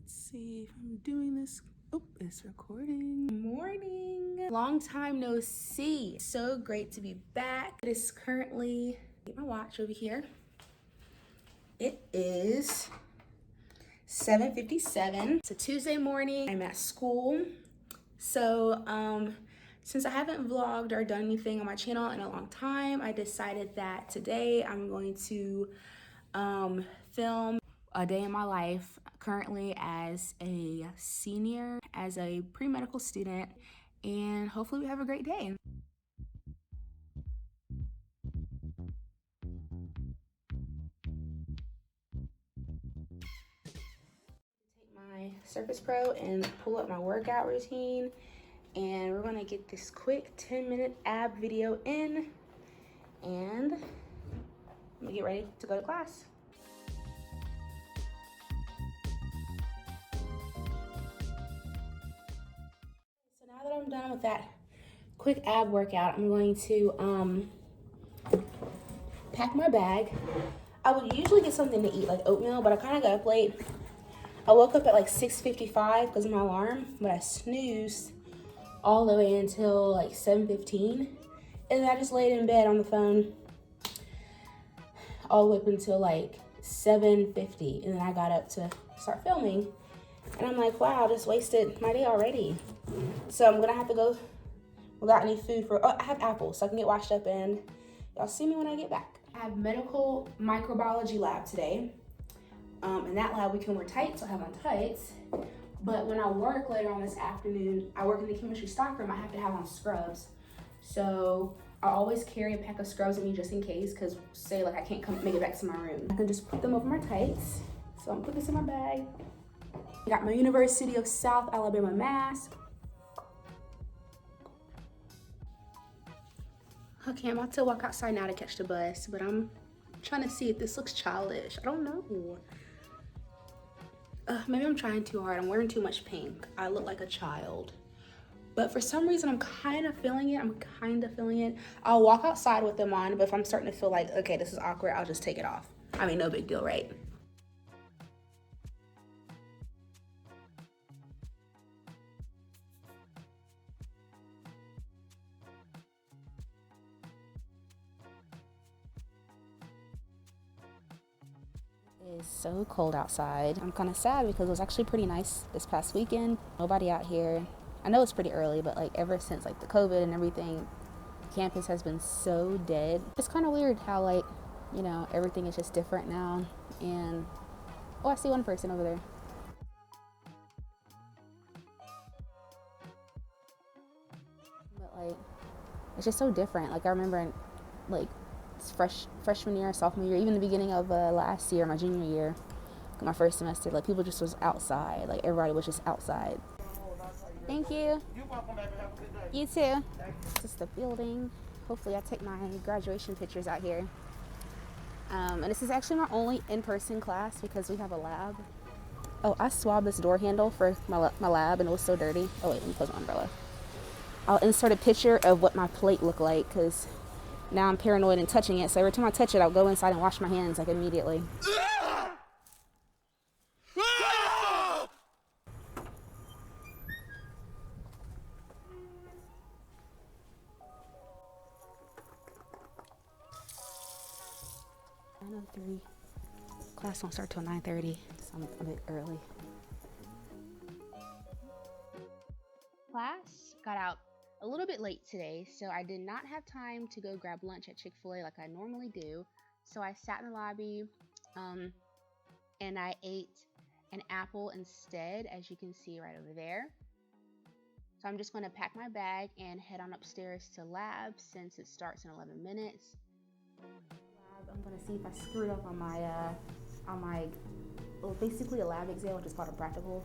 Let's see if I'm doing this. Oh, it's recording. Morning. Long time no see. So great to be back. It is currently, get my watch over here. It is 7:57. It's a Tuesday morning. I'm at school. So, since I haven't vlogged or done anything on my channel in a long time, I decided that today I'm going to film a day in my life currently as a senior, as a pre-medical student, and hopefully we have a great day. Take my Surface Pro and pull up my workout routine, and we're gonna get this quick 10-minute ab video in, and I'm gonna get ready to go to class. So now that I'm done with that quick ab workout, I'm going to pack my bag. I would usually get something to eat, like oatmeal, but I kind of got up late. I woke up at like 6:55 because of my alarm, but I snoozed all the way until like 7:15, and then I just laid in bed on the phone all the way up until like 7:50, and then I got up to start filming, and I'm like, wow, I just wasted my day already. So I'm gonna have to go without any food for, oh, I have apples, so I can get washed up, and y'all see me when I get back. I have medical microbiology lab today. In that lab, we can wear tights, so I have on tights. But when I work later on this afternoon, I work in the chemistry stockroom, I have to have on scrubs. So I always carry a pack of scrubs with me just in case, because say like I can't make it back to my room. I can just put them over my tights. So I'm gonna put this in my bag. I got my University of South Alabama mask. Okay, I'm about to walk outside now to catch the bus, but I'm trying to see if this looks childish. I don't know. Maybe I'm trying too hard. I'm wearing too much pink. I look like a child. But for some reason, I'm kind of feeling it. I'll walk outside with them on, but if I'm starting to feel like, okay, this is awkward, I'll just take it off. I mean, no big deal, right? It is so cold outside. I'm kind of sad because it was actually pretty nice this past weekend. Nobody out here. I know it's pretty early, but like ever since like the COVID and everything, campus has been so dead. It's kind of weird how like, you know, everything is just different now. And oh, I see one person over there. But like, it's just so different. Like I remember like freshman year, sophomore year, even the beginning of last year, my junior year, my first semester, like people just was outside. Like everybody was just outside. Thank you. You're welcome, baby. Have a good day. You too. This is the building. Hopefully I take my graduation pictures out here. And this is actually my only in-person class because we have a lab. Oh, I swabbed this door handle for my lab and it was so dirty. Oh wait, let me close my umbrella. I'll insert a picture of what my plate looked like because now I'm paranoid and touching it. So every time I touch it, I'll go inside and wash my hands like immediately. Class won't start till 9:30, so I'm a bit early. Class got out a little bit late today, so I did not have time to go grab lunch at Chick-fil-A like I normally do. So I sat in the lobby and I ate an apple instead, as you can see right over there. So I'm just going to pack my bag and head on upstairs to lab since it starts in 11 minutes. I'm going to see if I screwed up on my well, basically a lab exam, which is called a practical.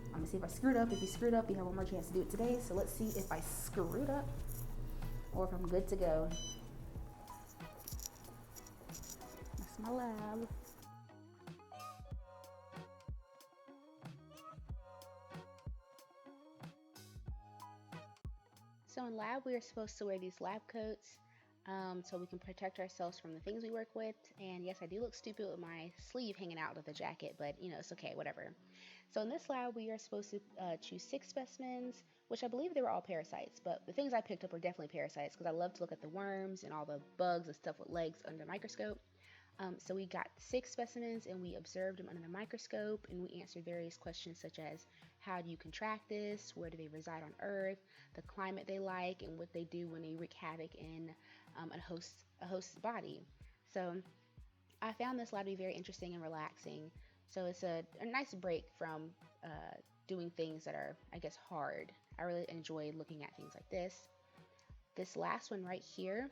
I'm gonna see if I screwed up. If you screwed up, you have one more chance to do it today. So let's see if I screwed up or if I'm good to go. That's my lab. So in lab, we are supposed to wear these lab coats so we can protect ourselves from the things we work with. And yes, I do look stupid with my sleeve hanging out of the jacket, but you know, it's okay, whatever. So in this lab, we are supposed to choose 6 specimens, which I believe they were all parasites, but the things I picked up were definitely parasites because I love to look at the worms and all the bugs and stuff with legs under the microscope. So we got 6 specimens and we observed them under the microscope, and we answered various questions such as how do you contract this, where do they reside on Earth, the climate they like, and what they do when they wreak havoc in a host's body. So I found this lab to be very interesting and relaxing. So it's a nice break from doing things that are, I guess, hard. I really enjoy looking at things like this. This last one right here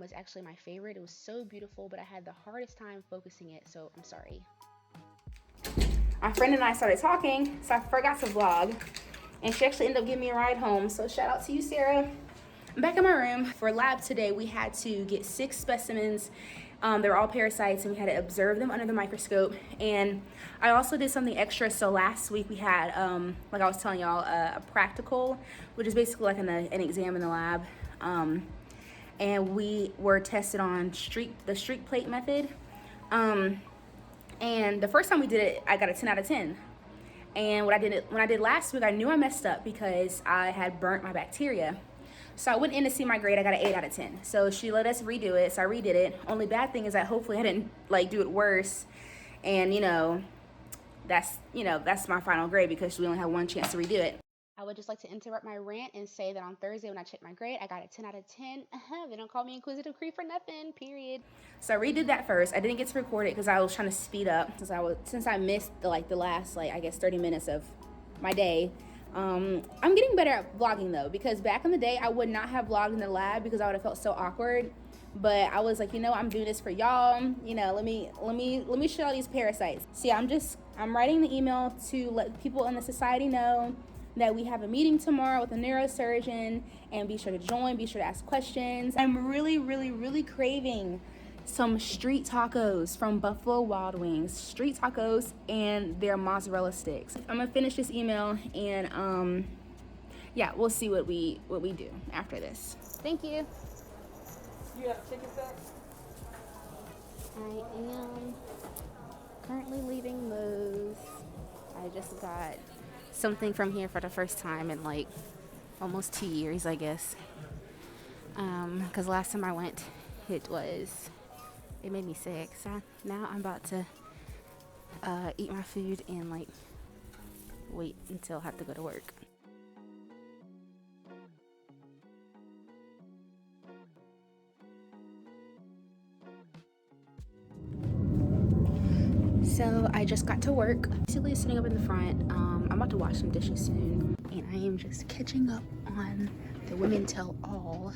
was actually my favorite. It was so beautiful, but I had the hardest time focusing it, so I'm sorry. My friend and I started talking, so I forgot to vlog, and she actually ended up giving me a ride home, so shout out to you, Sarah. I'm back in my room. For lab today, we had to get 6 specimens. They're all parasites, and we had to observe them under the microscope. And I also did something extra. So last week we had, like I was telling y'all, a practical, which is basically like an exam in the lab. And we were tested on the streak plate method. And the first time we did it, I got a 10 out of 10. And when I did last week, I knew I messed up because I had burnt my bacteria. So I went in to see my grade. I got an 8 out of 10. So she let us redo it. So I redid it. Only bad thing is that hopefully I didn't do it worse. And that's my final grade because we only have one chance to redo it. I would just like to interrupt my rant and say that on Thursday when I checked my grade, I got a 10 out of 10. They don't call me Inquisitive Creep for nothing, period. So I redid that first. I didn't get to record it because I was trying to speed up since I missed the last I guess 30 minutes of my day. I'm getting better at vlogging though, because back in the day I would not have vlogged in the lab because I would have felt so awkward. But I was like, I'm doing this for y'all. Let me show y'all these parasites. See, I'm writing the email to let people in the society know that we have a meeting tomorrow with a neurosurgeon, and be sure to join, be sure to ask questions. I'm really, really, really craving some street tacos from Buffalo Wild Wings. Street tacos and their mozzarella sticks. I'm gonna finish this email and yeah, we'll see what we do after this. Thank you. You have chicken back? I am currently leaving Lowe's. I just got something from here for the first time in almost 2 years, I guess. Because last time I went, it made me sick. So now I'm about to eat my food and wait until I have to go to work. So I just got to work. Basically sitting up in the front. I'm about to wash some dishes soon, and I am just catching up on the Women Tell All.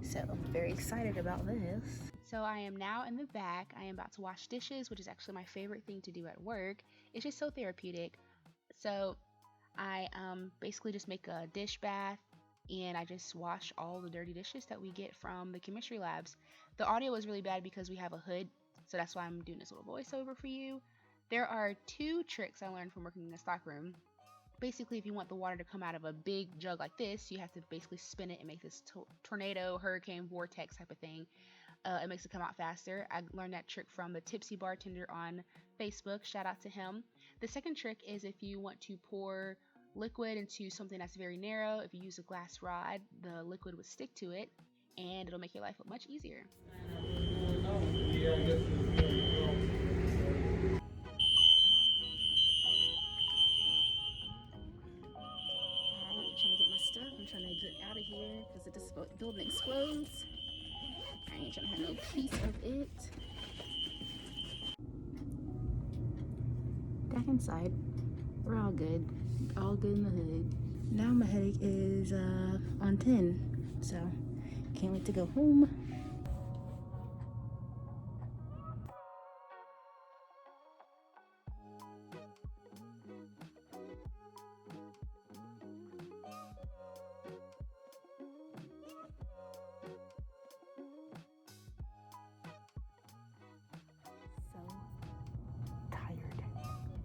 So I'm very excited about this. So I am now in the back. I am about to wash dishes, which is actually my favorite thing to do at work. It's just so therapeutic. So I basically just make a dish bath, and I just wash all the dirty dishes that we get from the chemistry labs. The audio is really bad because we have a hood, so that's why I'm doing this little voiceover for you. There are 2 tricks I learned from working in the stockroom. Basically, if you want the water to come out of a big jug like this, you have to basically spin it and make this tornado, hurricane, vortex type of thing. It makes it come out faster. I learned that trick from the Tipsy Bartender on Facebook. Shout out to him. The second trick is if you want to pour liquid into something that's very narrow, if you use a glass rod, the liquid would stick to it, and it'll make your life much easier. Trying to get my stuff. I'm trying to get out of here because if this building explodes, I ain't trying to have no piece of it. Back inside. We're all good. All good in the hood. Now my headache is on 10. So can't wait to go home.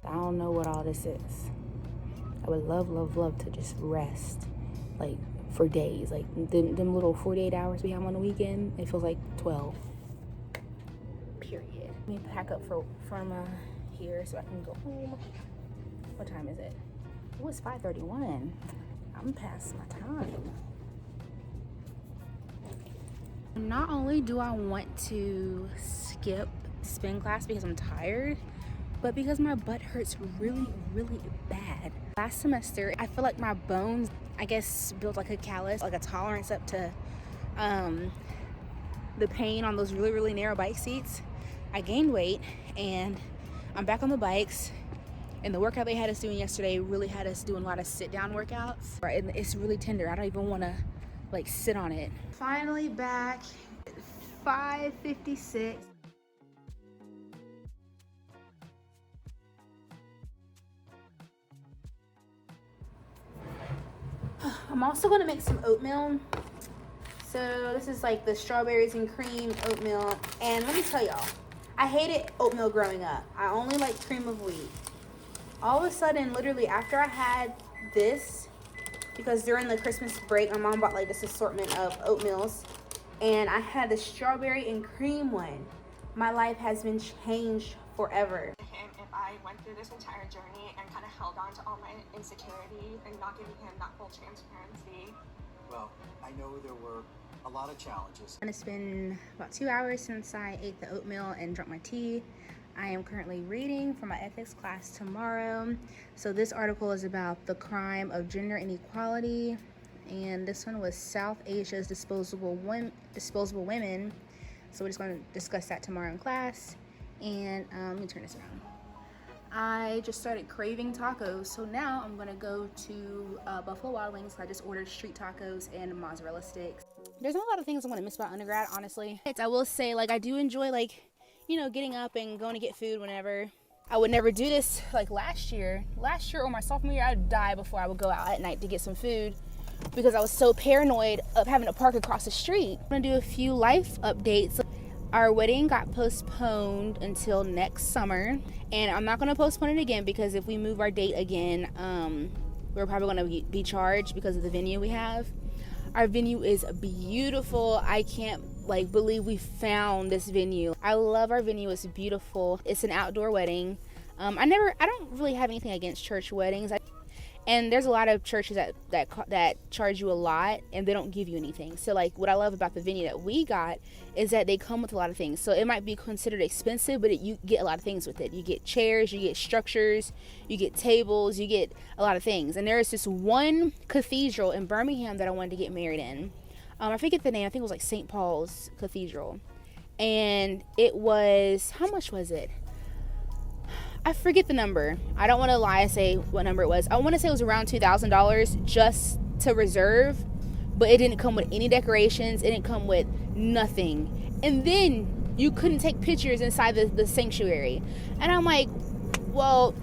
I don't know what all this is. I would love to just rest, for days. Them little 48 hours we have on the weekend, it feels like 12. Period. Let me pack up from here so I can go home. time is it? Oh, it's 5:31. I'm past my time. Not only do I want to skip spin class because I'm tired, but because my butt hurts really, really bad. Last semester, I feel like my bones, I guess, built like a callus, like a tolerance up to the pain on those really, really narrow bike seats. I gained weight and I'm back on the bikes. And the workout they had us doing yesterday really had us doing a lot of sit-down workouts. And it's really tender. I don't even want to like sit on it. Finally back, 5:56. I'm also gonna make some oatmeal. So this is like the strawberries and cream oatmeal. And let me tell y'all, I hated oatmeal growing up. I only like cream of wheat. All of a sudden, literally after I had this, because during the Christmas break, my mom bought like this assortment of oatmeals, and I had the strawberry and cream one. My life has been changed forever. Him if I went through this entire journey and kind of held on to all my insecurities and not giving him that full transparency. Well, I know there were a lot of challenges. And it's been about 2 hours since I ate the oatmeal and drank my tea. I am currently reading for my ethics class tomorrow. So this article is about the crime of gender inequality. And this one was South Asia's disposable women. So we're just going to discuss that tomorrow in class. And let me turn this around. I just started craving tacos, so now I'm gonna go to Buffalo Wild Wings. I just ordered street tacos and mozzarella sticks. There's not a lot of things I'm gonna miss about undergrad, honestly. I will say, like, I do enjoy, like, you know, getting up and going to get food whenever. I would never do this like last year or my sophomore year. I'd die before I would go out at night to get some food because I was so paranoid of having to park across the street. I'm gonna do a few life updates. Our wedding got postponed until next summer, and I'm not going to postpone it again because if we move our date again, we're probably going to be charged because of the venue we have. Our venue is beautiful. I can't believe we found this venue. I love our venue. It's beautiful. It's an outdoor wedding. I don't really have anything against church weddings. And there's a lot of churches that charge you a lot and they don't give you anything. So like what I love about the venue that we got is that they come with a lot of things. So it might be considered expensive, but you get a lot of things with it. You get chairs, you get structures, you get tables, you get a lot of things. And there is this one cathedral in Birmingham that I wanted to get married in. I forget the name. I think it was like St. Paul's Cathedral. And it was, how much was it? I forget the number. I don't want to lie and say what number it was. I want to say it was around $2,000 just to reserve, but it didn't come with any decorations. It didn't come with nothing. And then you couldn't take pictures inside the sanctuary. And I'm like, well,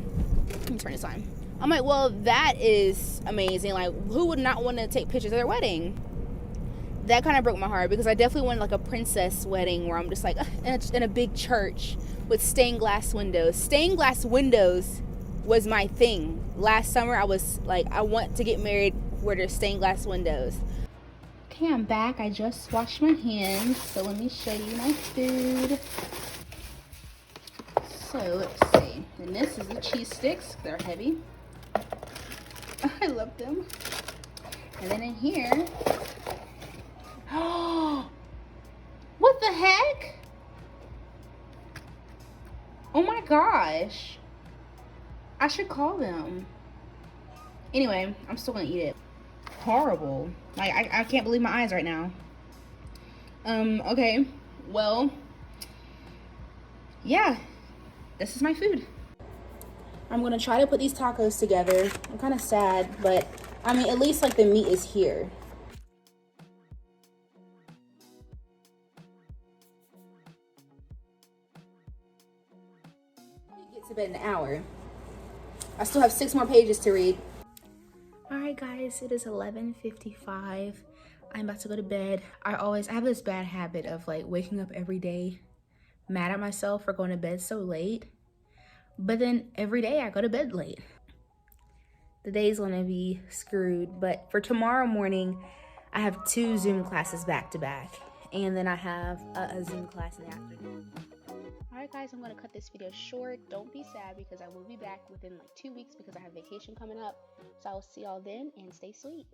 let me turn this on. I'm like, well, that is amazing. Like, who would not want to take pictures of their wedding? That kind of broke my heart because I definitely wanted like a princess wedding where I'm just like in a big church with stained glass windows. Stained glass windows was my thing. Last summer I was like, I want to get married where there's stained glass windows. Okay, I'm back. I just washed my hands. So let me show you my food. So let's see. And this is the cheese sticks. They're heavy. I love them. And then in here, oh, what the heck? Oh my gosh. I should call them. Anyway, I'm still gonna eat it. Horrible. Like, I can't believe my eyes right now. Okay. Well, yeah. This is my food. I'm gonna try to put these tacos together. I'm kind of sad, but I mean, at least like the meat is here. Get to bed in an hour. I still have 6 more pages to read. Alright guys, it is 11:55. I'm about to go to bed. I have this bad habit of like waking up every day mad at myself for going to bed so late. But then every day I go to bed late. The day's gonna be screwed, but for tomorrow morning, I have 2 Zoom classes back to back. And then I have a Zoom class in the afternoon. Alright guys, I'm going to cut this video short. Don't be sad because I will be back within like 2 weeks because I have vacation coming up. So I will see y'all then, and stay sweet.